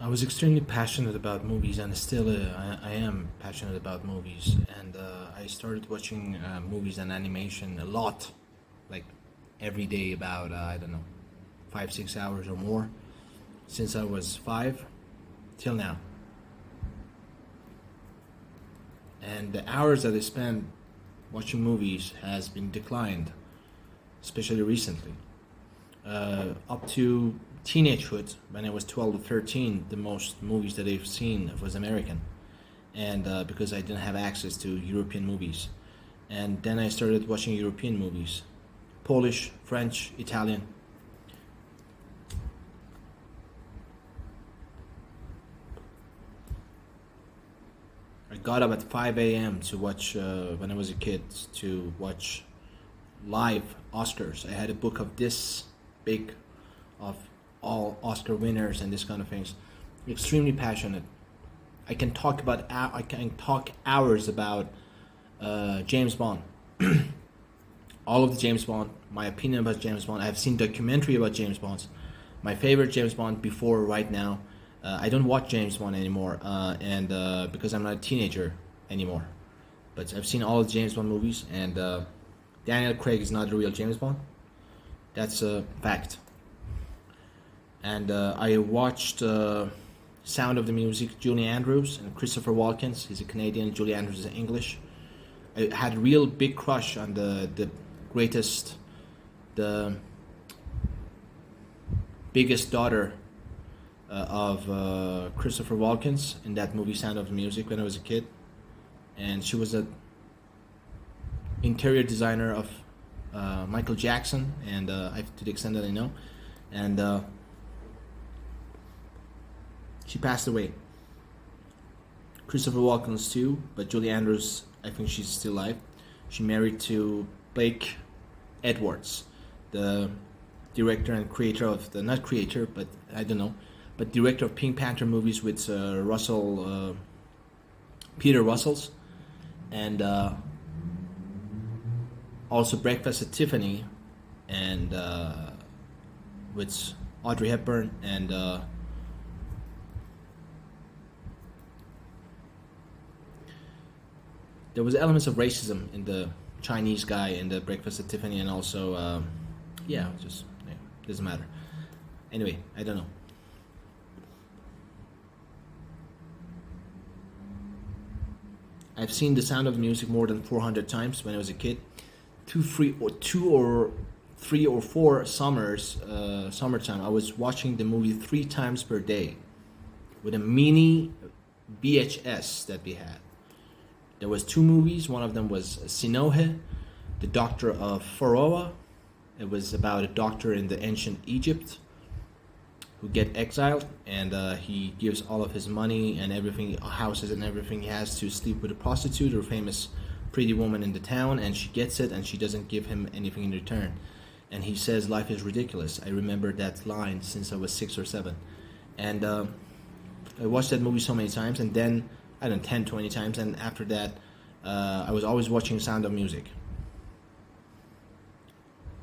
I was extremely passionate about movies, and still I am passionate about movies. And I started watching movies and animation a lot, like every day, about I don't know, 5 6 hours or more, since I was 5 till now. And the hours that I spend watching movies has been declined, especially recently. Up to teenagehood, when I was 12 to 13, the most movies that I've seen was American, and because I didn't have access to European movies. And then I started watching European movies, Polish, French, Italian. I got up at 5 a.m. to watch, when I was a kid, to watch live Oscars. I had a book of this big, of all Oscar winners and this kind of things. Extremely passionate. I can talk hours about James Bond. All of the James Bond, my opinion about James Bond. I've seen documentary about James Bond. My favorite James Bond before right now. I don't watch James Bond anymore, and because I'm not a teenager anymore. But I've seen all of the James Bond movies, and Daniel Craig is not the real James Bond. That's a fact. And I watched Sound of the Music, Julie Andrews and Christopher Walken. He's a Canadian. Julie Andrews is English. I had a real big crush on the greatest, the biggest daughter of Christopher Walken in that movie Sound of Music when I was a kid, and she was a interior designer of Michael Jackson, and to the extent that I know, and she passed away. Christopher Walken's too, but Julie Andrews, I think she's still alive. She married to Blake Edwards, the director and creator of the, not creator, but I don't know, but director of Pink Panther movies with Peter Russells, and also Breakfast at Tiffany, and with Audrey Hepburn, and there was elements of racism in the Chinese guy in the Breakfast at Tiffany, and also doesn't matter. Anyway, I don't know. I've seen The Sound of Music more than 400 times when I was a kid. Two or three or four summers, summertime, I was watching the movie 3 times per day with a mini VHS that we had. There was 2 movies. One of them was Sinohe, the Doctor of Pharaoh. It was about a doctor in the ancient Egypt who get exiled, and he gives all of his money and everything, houses and everything he has, to sleep with a prostitute or famous pretty woman in the town, and she gets it, and she doesn't give him anything in return. And he says, "Life is ridiculous." I remember that line since I was 6 or 7. And I watched that movie so many times, and then, I don't know, 10, 20 times, and after that, I was always watching Sound of Music.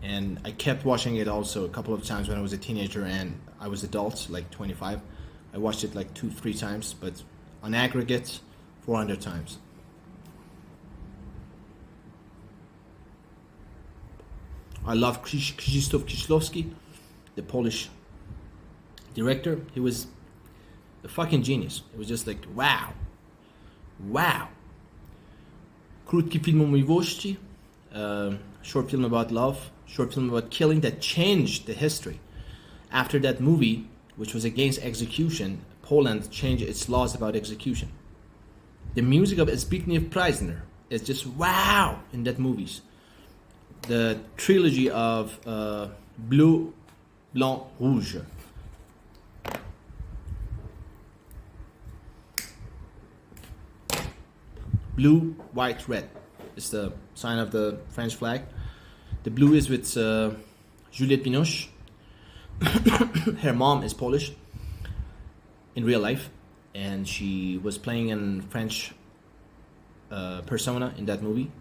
And I kept watching it also a couple of times when I was a teenager and I was adult, like 25. I watched it like 2, 3 times, but on aggregate, 400 times. I love Krzysztof Kieślowski, the Polish director. He was a fucking genius. It was just like, wow. Wow. Krótki film o miłości, short film about love, short film about killing that changed the history. After that movie, which was against execution, Poland changed its laws about execution. The music of Zbigniew Preisner is just wow in that movies. The trilogy of Bleu, Blanc, Rouge. Blue, white, red is the sign of the French flag. The blue is with Juliette Binoche. Her mom is Polish in real life, and she was playing a French persona in that movie,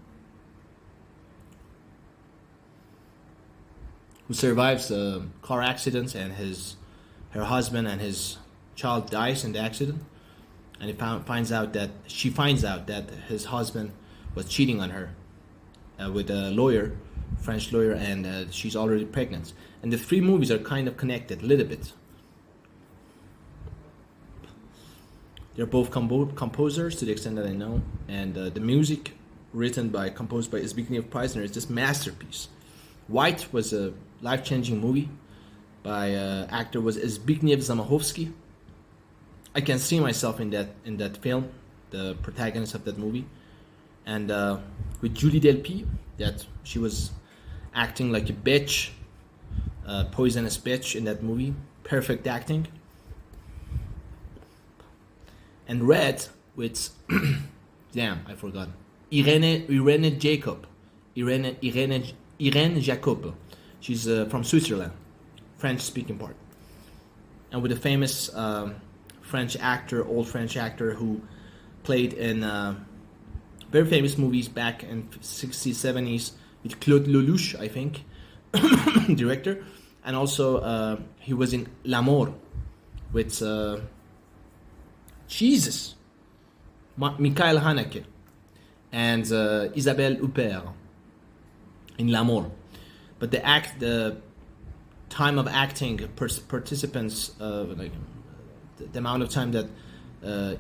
who survives car accidents, and her husband and his child dies in the accident, and she finds out that his husband was cheating on her with a lawyer, French lawyer, and she's already pregnant. And the three movies are kind of connected a little bit. They're both composers to the extent that I know, and the music composed by Zbigniew Preisner is just masterpiece. White was a life-changing movie by actor was Zbigniew Zamachowski. I can see myself in that film, the protagonist of that movie, and with Julie Delpy, that she was acting like a bitch, poisonous bitch in that movie, perfect acting. And Red with damn, I forgot. Irene Jacob. She's from Switzerland, French-speaking part, and with a famous old French actor who played in very famous movies back in 60s, 70s with Claude Lelouch, I think, director, and also he was in L'Amour with Michael Haneke and Isabelle Huppert in L'Amour. But the time of acting participants, the amount of time that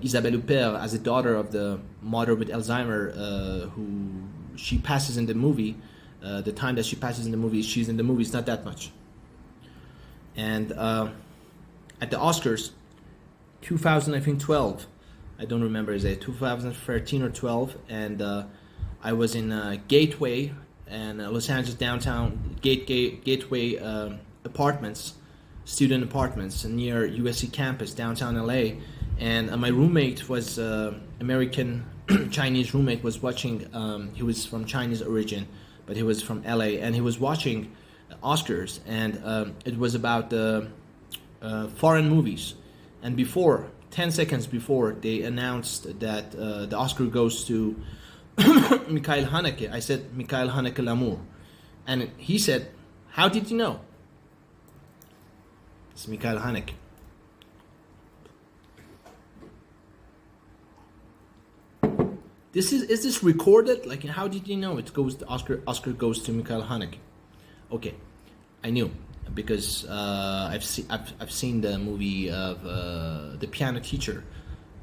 Isabelle Huppert, as a daughter of the mother with Alzheimer, who she passes in the movie, the time that she passes in the movie, she's in the movie, is not that much. And at the Oscars, 2012, I don't remember, is it 2013 or 12, and I was in Gateway and Los Angeles downtown Gateway apartments, student apartments near USC campus downtown LA, and my roommate was American Chinese roommate was watching. He was from Chinese origin, but he was from LA, and he was watching Oscars, and it was about foreign movies. And before, 10 seconds before, they announced that the Oscar goes to Michael Haneke. I said, Michael Haneke L'Amour. And he said, how did you know? It's Michael Haneke. Is this recorded? Like, how did you know it goes to Oscar goes to Michael Haneke? Okay, I knew. Because I've seen the movie of The Piano Teacher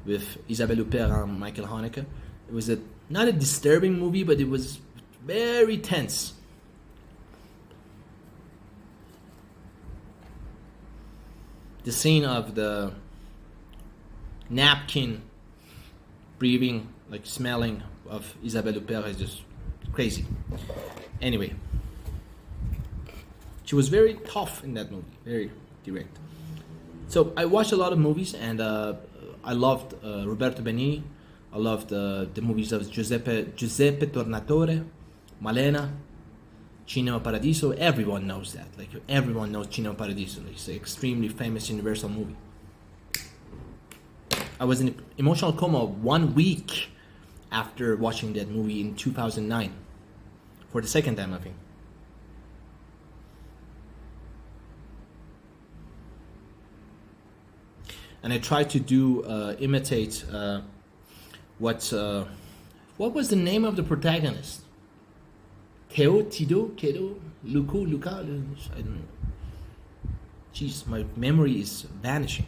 with Isabelle Huppert and Michael Haneke. It was not a disturbing movie, but it was very tense. The scene of the napkin breathing, like smelling of Isabelle Huppert is just crazy. Anyway. She was very tough in that movie, very direct. So I watched a lot of movies, and I loved Roberto Benigni. I loved the movies of Giuseppe Tornatore, Malena, Cinema Paradiso. Everyone knows that. Like, everyone knows Cinema Paradiso. It's an extremely famous Universal movie. I was in emotional coma 1 week after watching that movie in 2009, for the second time, I think. And I tried to imitate what was the name of the protagonist? Luca? I don't know. Jeez, my memory is vanishing.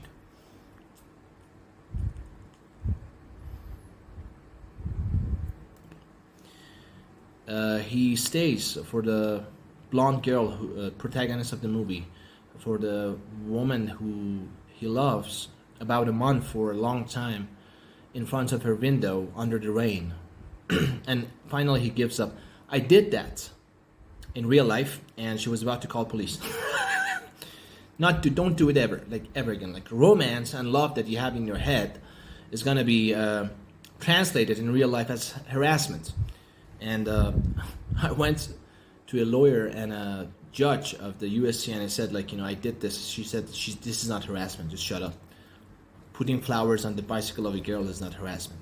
He stays for the blonde girl, protagonist of the movie, for the woman who he loves, about a month, for a long time, in front of her window under the rain. And finally he gives up. I did that in real life, and she was about to call police. Don't do it ever again. Like, romance and love that you have in your head is gonna be translated in real life as harassment. And I went to a lawyer and a judge of the USC, and I said, like, I did this. She said, this is not harassment, just shut up. Putting flowers on the bicycle of a girl is not harassment.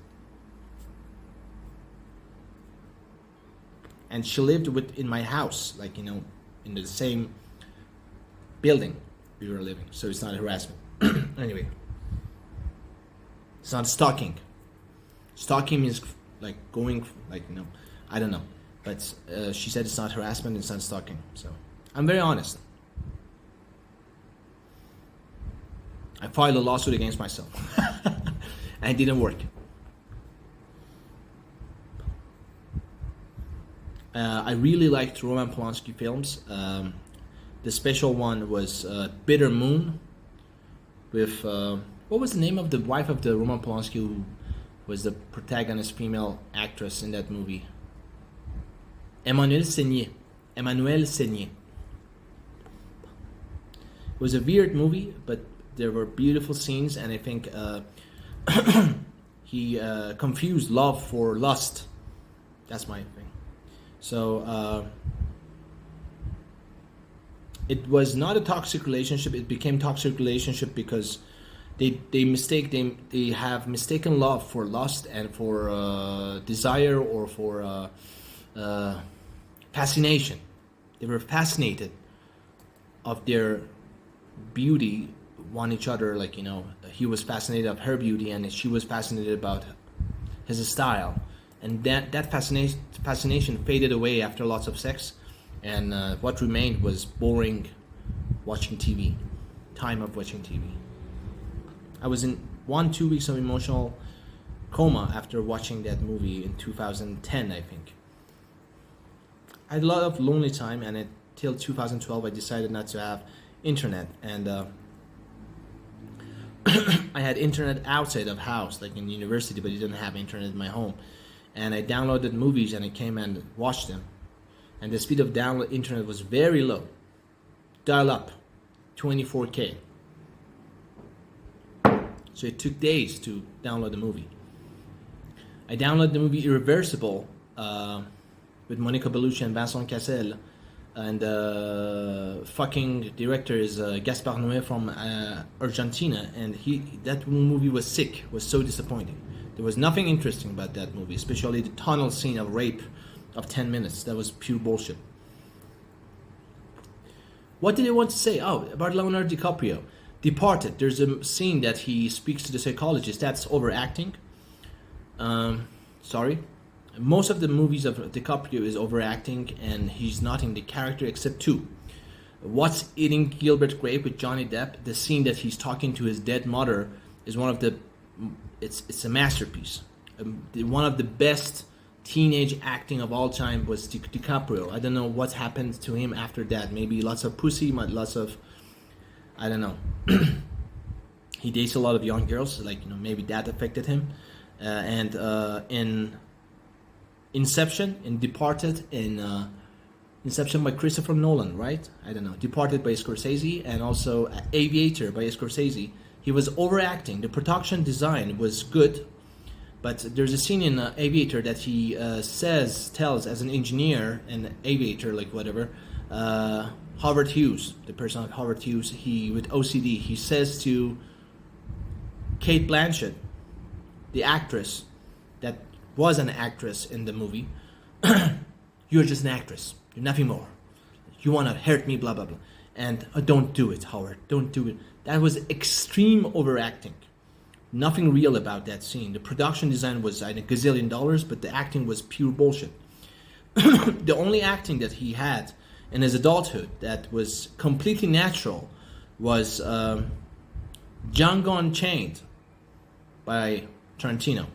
And she lived in my house, like, in the same building we were living, so it's not harassment. Anyway, It's not stalking. Stalking means like going, like, I don't know. But she said it's not harassment, it's not stalking. So I'm very honest. I filed a lawsuit against myself. And it didn't work. I really liked Roman Polanski films. The special one was Bitter Moon with, what was the name of the wife of the Roman Polanski who was the protagonist female actress in that movie? Emmanuelle Seigner. It was a weird movie, but there were beautiful scenes, and I think he confused love for lust. That's my thing. So it was not a toxic relationship. It became toxic relationship because they have mistaken love for lust and for desire or for fascination. They were fascinated of their beauty, want each other, like, he was fascinated of her beauty and she was fascinated about his style, and that fascination faded away after lots of sex, and what remained was boring watching TV, time of watching TV. I was in 1-2 weeks of emotional coma after watching that movie in 2010, I think. I had a lot of lonely time, and until 2012 I decided not to have internet, and I had internet outside of house, like in university, but I didn't have internet in my home. And I downloaded movies and I came and watched them. And the speed of download internet was very low. Dial up, 24K. So it took days to download the movie. I downloaded the movie Irreversible with Monica Bellucci and Vincent Cassel. And fucking director is Gaspar Noé from Argentina, and that movie was sick, was so disappointing. There was nothing interesting about that movie, especially the tunnel scene of rape of 10 minutes. That was pure bullshit. What did I want to say? Oh, about Leonardo DiCaprio. Departed. There's a scene that he speaks to the psychologist. That's overacting. Sorry. Most of the movies of DiCaprio is overacting, and he's not in the character except two. What's Eating Gilbert Grape with Johnny Depp? The scene that he's talking to his dead mother is one of the. It's a masterpiece. One of the best teenage acting of all time was DiCaprio. I don't know what happened to him after that. Maybe lots of pussy, lots of. I don't know. He dates a lot of young girls, like, maybe that affected him. And in Inception, in Departed, in Inception by Christopher Nolan, right? I don't know. Departed by Scorsese, and also Aviator by Scorsese. He was overacting. The production design was good, but there's a scene in Aviator that he tells as an engineer in Aviator, like whatever, Howard Hughes, the person of Howard Hughes, with OCD, he says to Kate Blanchett, the actress that was an actress in the movie, you're just an actress, you're nothing more, you want to hurt me, blah blah blah, and don't do it, Howard, don't do it. That was extreme overacting. Nothing real about that scene. The production design was a gazillion dollars, but the acting was pure bullshit. The only acting that he had in his adulthood that was completely natural was Django Unchained by Tarantino.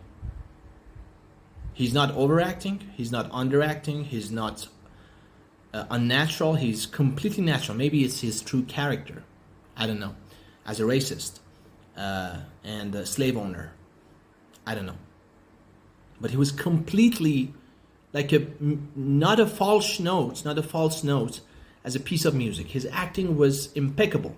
He's not overacting, he's not underacting, he's not unnatural, he's completely natural. Maybe it's his true character, I don't know, as a racist and a slave owner, I don't know. But he was completely like not a false note, as a piece of music. His acting was impeccable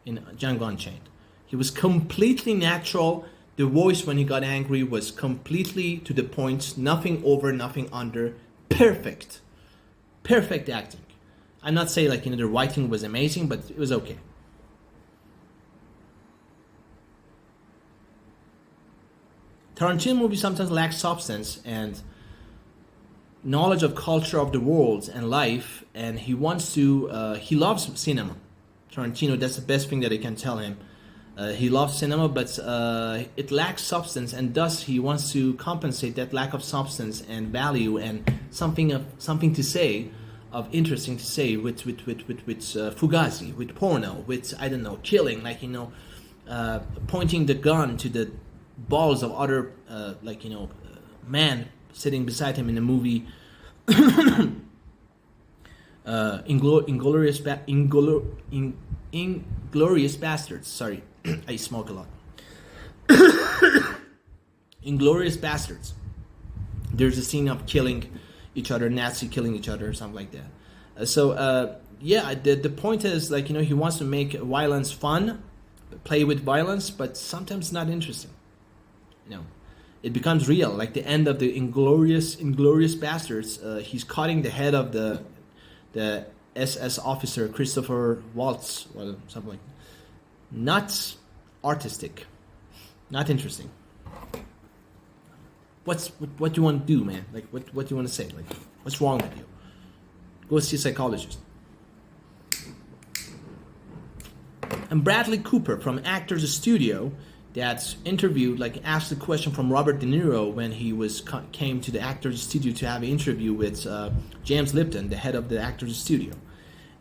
in Django Unchained. He was completely natural. The voice when he got angry was completely to the point, nothing over, nothing under. Perfect acting. I'm not saying like the writing was amazing, but it was okay. Tarantino movies sometimes lack substance and knowledge of culture of the world and life, and he loves cinema. Tarantino, that's the best thing that I can tell him. He loves cinema, but it lacks substance, and thus he wants to compensate that lack of substance and value and something to say, of interesting to say, with fugazi, with porno, with, I don't know, killing, like, you know, pointing the gun to the balls of other like, you know, man sitting beside him in the movie. Inglorious Bastards. Sorry, I smoke a lot. Inglorious Bastards. There's a scene of killing each other, Nazi killing each other, or something like that. Yeah, the point is, like, you know, he wants to make violence fun, play with violence, but sometimes not interesting. You know, it becomes real. Like the end of the Inglorious Bastards, he's cutting the head of the SS officer Christopher Waltz, or something like that. Not artistic, not interesting. What do you want to do, man? Like, what do you want to say? Like, what's wrong with you? Go see a psychologist. And Bradley Cooper from Actors Studio, that's interviewed, like, asked a question from Robert De Niro when he came to the Actors Studio to have an interview with James Lipton, the head of the Actors Studio.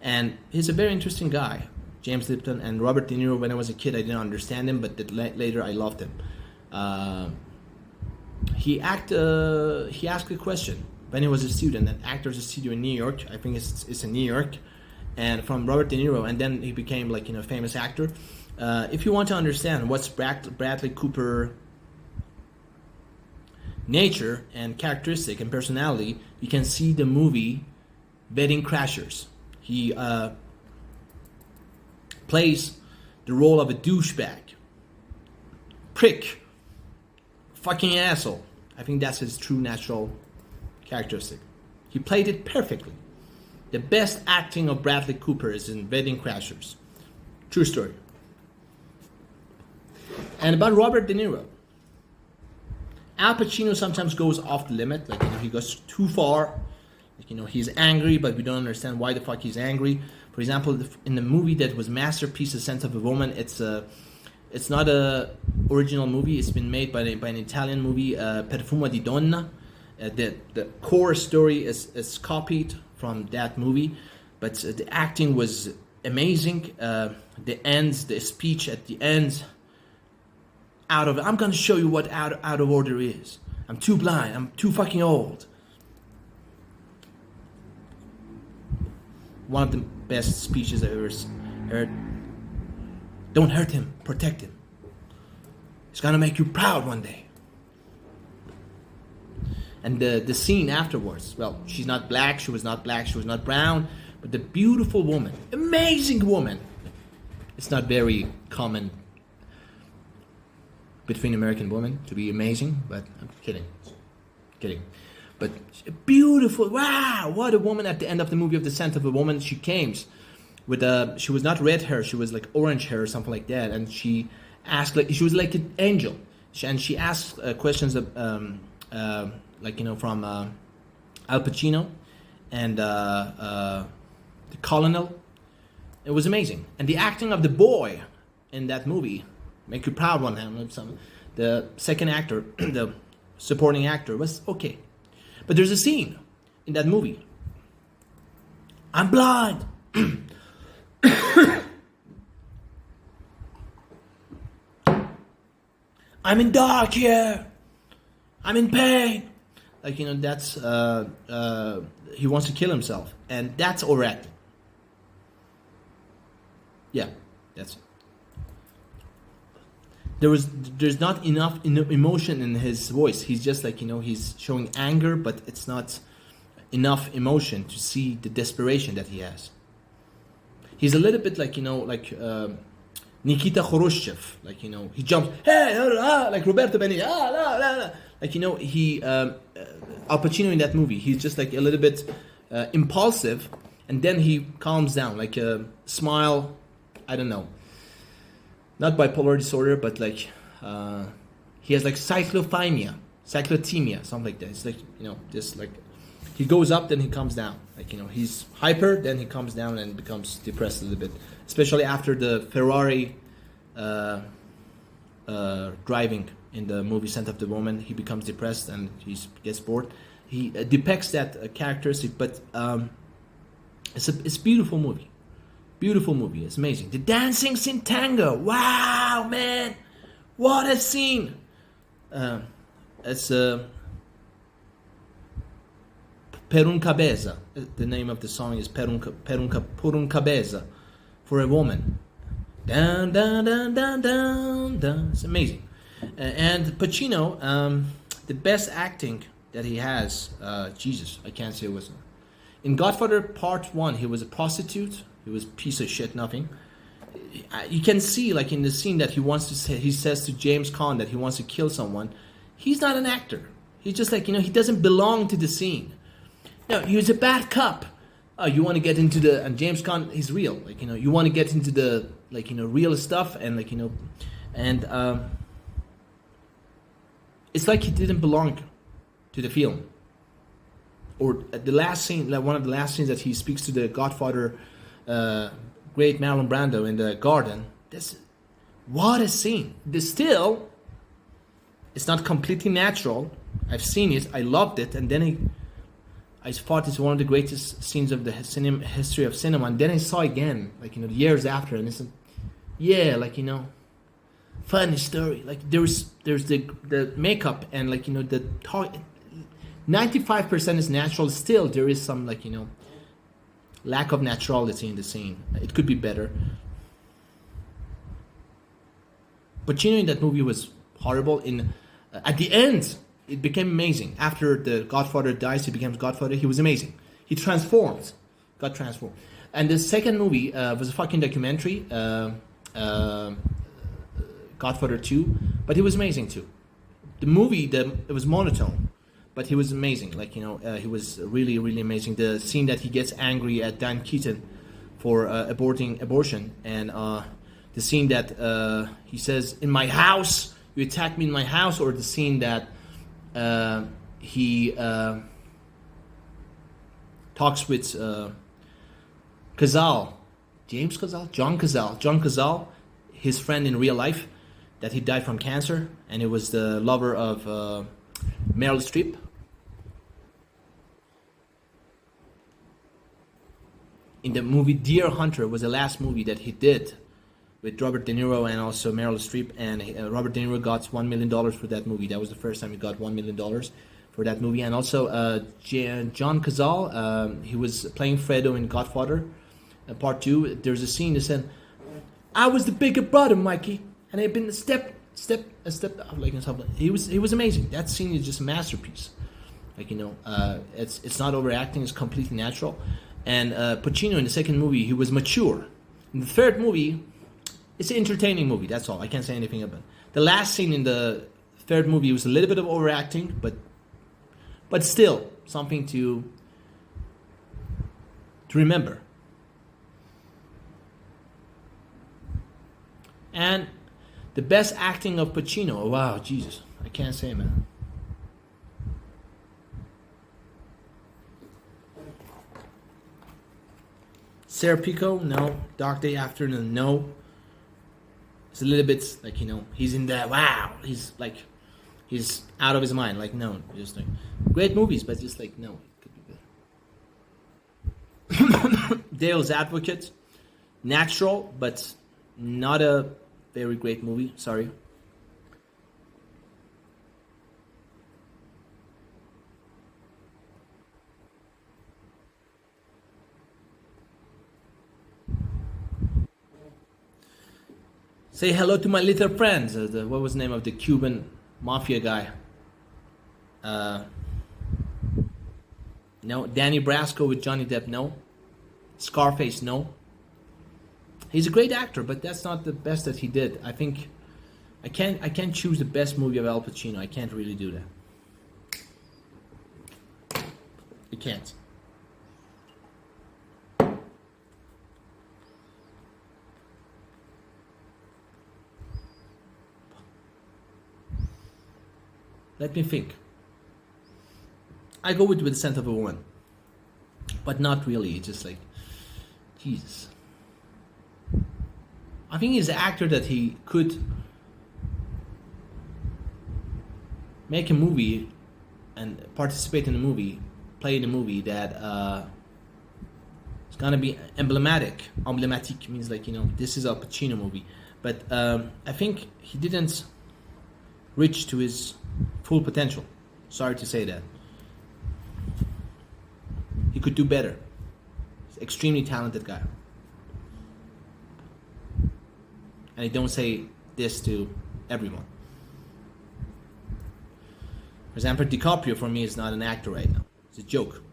And he's a very interesting guy, James Lipton. And Robert De Niro, when I was a kid, I didn't understand him, but later I loved him. He asked a question when he was a student at Actors Studio in New York. I think it's in New York, and from Robert De Niro, and then he became, like, you know, a famous actor. If you want to understand what's Bradley Cooper nature and characteristic and personality, you can see the movie Wedding Crashers. He plays the role of a douchebag, prick, fucking asshole. I think that's his true natural characteristic. He played it perfectly. The best acting of Bradley Cooper is in Wedding Crashers. True story. And about Robert De Niro, Al Pacino sometimes goes off the limit. Like, you know, he goes too far. Like, you know, he's angry, but we don't understand why the fuck he's angry. For example, in the movie that was masterpiece, The Scent of a Woman, it's not a original movie. It's been made by an Italian movie, Perfumo di Donna. The core story is copied from that movie, but the acting was amazing. The speech at the end, I'm gonna show you what out of order is. I'm too blind. I'm too fucking old. One of the best speeches I've ever heard. Don't hurt him. Protect him. It's gonna make you proud one day. And the scene afterwards, well, she's not black, she was not brown, but the beautiful woman, amazing woman. It's not very common between American women to be amazing, but I'm kidding. But beautiful, wow, what a woman. At the end of the movie of The Scent of a Woman, she came with she was not red hair, she was like orange hair or something like that, and she asked, like, she was like an angel, and she asked questions of, like, you know, from Al Pacino and the Colonel. It was amazing. And the acting of the boy in that movie, make you proud one time. The second actor, the supporting actor, was okay. But there's a scene in that movie. I'm blind. I'm in dark here. I'm in pain. Like, you know, that's he wants to kill himself, and that's overacting. Yeah, that's it. There's not enough emotion in his voice. He's just, like, you know, he's showing anger, but it's not enough emotion to see the desperation that he has. He's a little bit like, you know, like Nikita Khrushchev. Like, you know, he jumps, hey, like Roberto Benigni, like, you know, he Al Pacino in that movie, he's just like a little bit impulsive, and then he calms down, like a smile. I don't know, not bipolar disorder, but like he has like cyclothymia, something like that. It's like, you know, just like he goes up, then he comes down. Like, you know, he's hyper, then he comes down and becomes depressed a little bit, especially after the Ferrari driving in the movie Scent of the Woman. He becomes depressed and he gets bored. He depicts that characteristic, but it's a beautiful movie. Beautiful movie. It's amazing. The dancing in tango. Wow, man, what a scene! It's Per un cabeza. The name of the song is Per un cabeza, for a woman. Down, down, down, down, down, down. It's amazing. And Pacino, the best acting that he has, Jesus, I can't say it was. In Godfather Part 1, he was a prostitute. He was a piece of shit, nothing. You can see, like in the scene that he says to James Caan that he wants to kill someone. He's not an actor. He's just like, he doesn't belong to the scene. No, he was a bad cop. You want to get into the, and James Caan, he's real. Like, you want to get into the, like, real stuff, and like, and it's like he didn't belong to the film. Or the last scene, like one of the last scenes that he speaks to the Godfather, great Marlon Brando in the garden. What a scene! Still, it's not completely natural. I've seen it, I loved it, and then I thought it's one of the greatest scenes of the history of cinema. And then I saw again, like years after, and it's, funny story. Like there's the makeup and like the talk. 95% is natural. Still, there is some like lack of naturality in the scene. It could be better. Pacino in that movie was horrible. At the end, it became amazing. After the Godfather dies, he becomes Godfather. He was amazing. He got transformed. And the second movie was a fucking documentary, Godfather 2, but he was amazing too. The movie, it was monotone, but he was amazing. Like, he was really, really amazing. The scene that he gets angry at Dan Keaton for abortion, and the scene that he says, "In my house, you attacked me in my house," or the scene that he talks with John Cazale, his friend in real life, that he died from cancer, and it was the lover of Meryl Streep. In the movie Deer Hunter was the last movie that he did with Robert De Niro and also Meryl Streep, and Robert De Niro got $1 million for that movie. That was the first time he got $1 million for that movie. And also John Cazale, he was playing Fredo in Godfather Part 2. There's a scene that said, "I was the bigger brother, Mikey, and I've been a step up," like, and stuff. He was amazing. That scene is just a masterpiece. Like, it's not overacting, it's completely natural. And Pacino in the second movie, he was mature. In the third movie, it's an entertaining movie, that's all. I can't say anything about it. The last scene in the third movie was a little bit of overacting, but still something to remember. And the best acting of Pacino, oh, wow, Jesus, I can't say, man. Serpico, no. Dark Day Afternoon, no. It's a little bit like, he's in that, wow, he's out of his mind, like, no, just like, great movies, but just like, no, it could be better. Dale's Advocate, natural, but not a very great movie, sorry. Say hello to my little friends. What was the name of the Cuban mafia guy? No. Danny Brasco with Johnny Depp, no. Scarface, no. He's a great actor, but that's not the best that he did. I think I can't choose the best movie of Al Pacino. I can't really do that. I can't. Let me think. I go with The Scent of a Woman, but not really. It's just like, Jesus. I think he's an actor that he could make a movie and participate in a movie, play in a movie that it's gonna be emblematic. Emblematic means like, this is a Pacino movie. But I think he didn't reach to his full potential. Sorry to say that. He could do better. He's an extremely talented guy. And I don't say this to everyone. For example, DiCaprio for me is not an actor right now. It's a joke.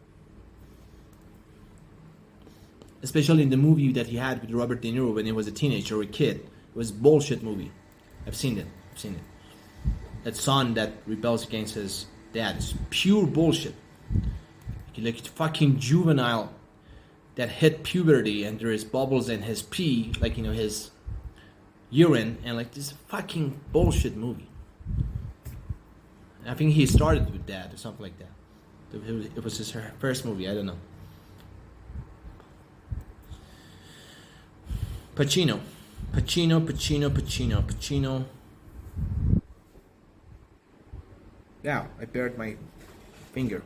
Especially in the movie that he had with Robert De Niro when he was a teenager or a kid. It was a bullshit movie. I've seen it. That son that rebels against his dad is pure bullshit. Like fucking juvenile that hit puberty and there is bubbles in his pee, like his urine, and like this fucking bullshit movie. I think he started with that or something like that. It was his first movie. I don't know. Pacino. Yeah, I bared my finger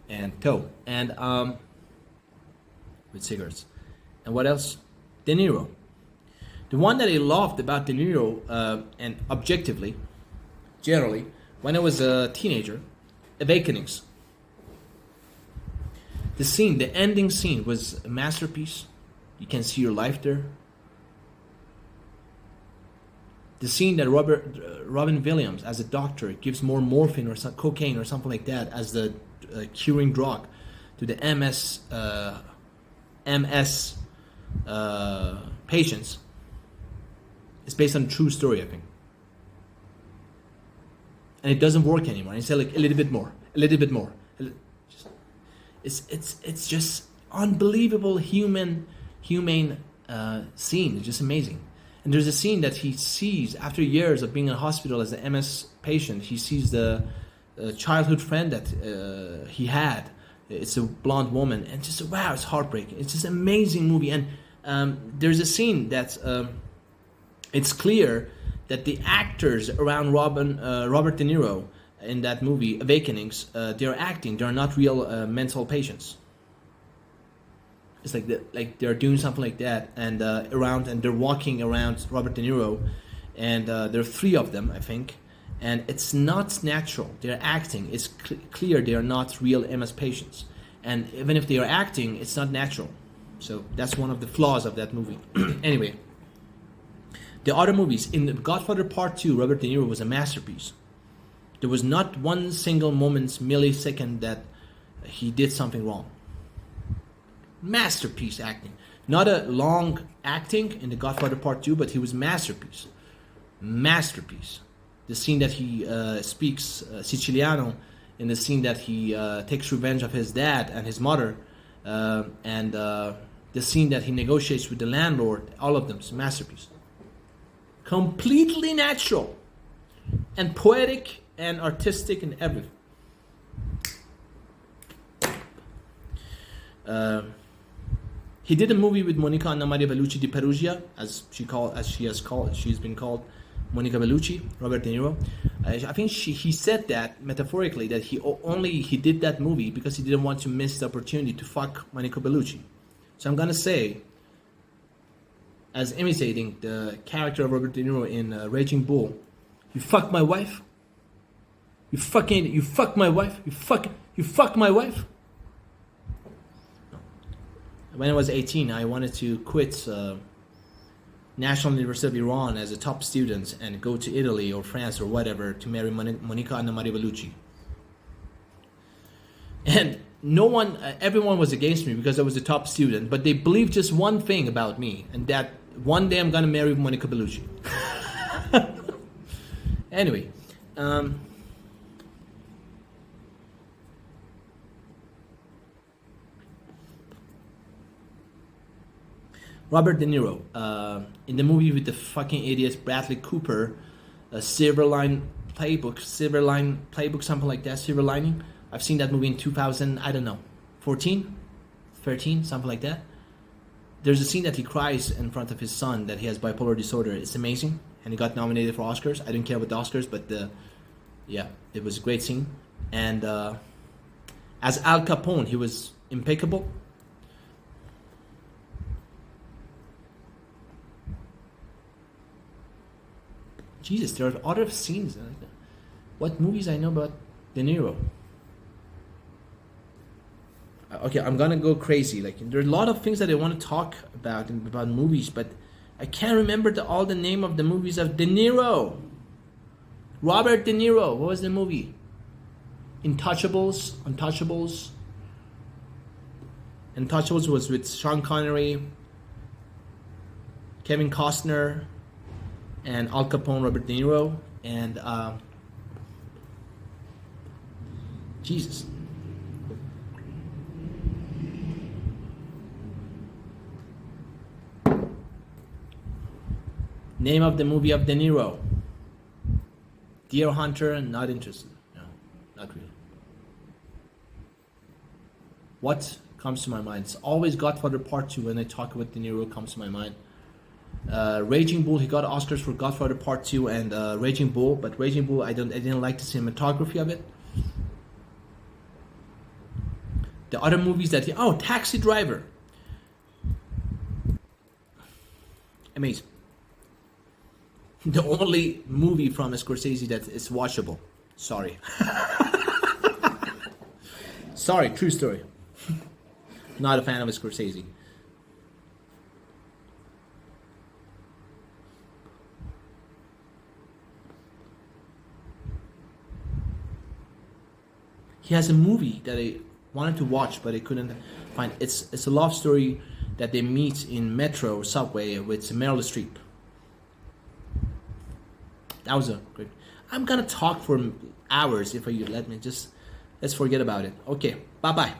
and toe and with cigarettes. And what else? De Niro. The one that I loved about De Niro, and objectively, generally, when I was a teenager, Awakenings. The ending scene was a masterpiece. You can see your life there. The scene that Robin Williams, as a doctor, gives more morphine or cocaine or something like that as the curing drug to the MS patients, is based on a true story, I think. And it doesn't work anymore. And you say like a little bit more. It's just unbelievable humane scene. It's just amazing. And there's a scene that he sees after years of being in a hospital as an MS patient. He sees the childhood friend that he had. It's a blonde woman, and just wow, it's heartbreaking. It's just an amazing movie. And there's a scene that's it's clear that the actors around Robert De Niro in that movie Awakenings, they're acting. They're not real mental patients. It's like they're doing something like that, and and they're walking around Robert De Niro, and there are three of them, I think, and it's not natural. They're acting. It's clear they are not real MS patients, and even if they are acting, it's not natural. So that's one of the flaws of that movie. Anyway, the other movies in Godfather Part 2, Robert De Niro was a masterpiece. There was not one single millisecond that he did something wrong. Masterpiece acting. Not a long acting in The Godfather Part 2, but he was masterpiece. The scene that he speaks Siciliano, in the scene that he takes revenge of his dad and his mother, and the scene that he negotiates with the landlord, all of them is a masterpiece. Completely natural and poetic and artistic and everything. He did a movie with Monica Anna Maria Bellucci di Perugia, she's been called, Monica Bellucci, Robert De Niro. I think he said that metaphorically, that he did that movie because he didn't want to miss the opportunity to fuck Monica Bellucci. So I'm gonna say, as imitating the character of Robert De Niro in Raging Bull, you fuck my wife. You fuck my wife. You fuck my wife. When I was 18, I wanted to quit National University of Iran as a top student and go to Italy or France or whatever to marry Monica Anna Maria Bellucci. And everyone was against me because I was a top student, but they believed just one thing about me, and that one day I'm gonna marry Monica Bellucci. Anyway, Robert De Niro, in the movie with the fucking idiot Bradley Cooper, Silverline Playbook, something like that, Silver Lining. I've seen that movie in 2000, I don't know, 14, 13, something like that. There's a scene that he cries in front of his son that he has bipolar disorder. It's amazing, and he got nominated for Oscars. I don't care about the Oscars, but Yeah, it was a great scene. And as Al Capone, he was impeccable. Jesus, there are other scenes. What movies I know about De Niro? Okay, I'm gonna go crazy. Like there are a lot of things that I want to talk about movies, but I can't remember all the name of the movies of De Niro. Robert De Niro. What was the movie? Untouchables. Untouchables was with Sean Connery, Kevin Costner, and Al Capone, Robert De Niro, and Jesus. Name of the movie of De Niro. Deer Hunter, not interested. No, not really. What comes to my mind? It's always Godfather Part 2 when I talk about De Niro comes to my mind. Raging Bull, he got Oscars for Godfather Part 2 and Raging Bull, but Raging Bull I didn't like the cinematography of it. The other movies that Taxi Driver. Amazing. The only movie from Scorsese that is watchable. Sorry. Sorry, true story. Not a fan of Scorsese. He has a movie that I wanted to watch, but I couldn't find. It's a love story that they meet in metro subway with Meryl Streep. That was a great. I'm gonna talk for hours if you let me. Just let's forget about it. Okay, bye bye.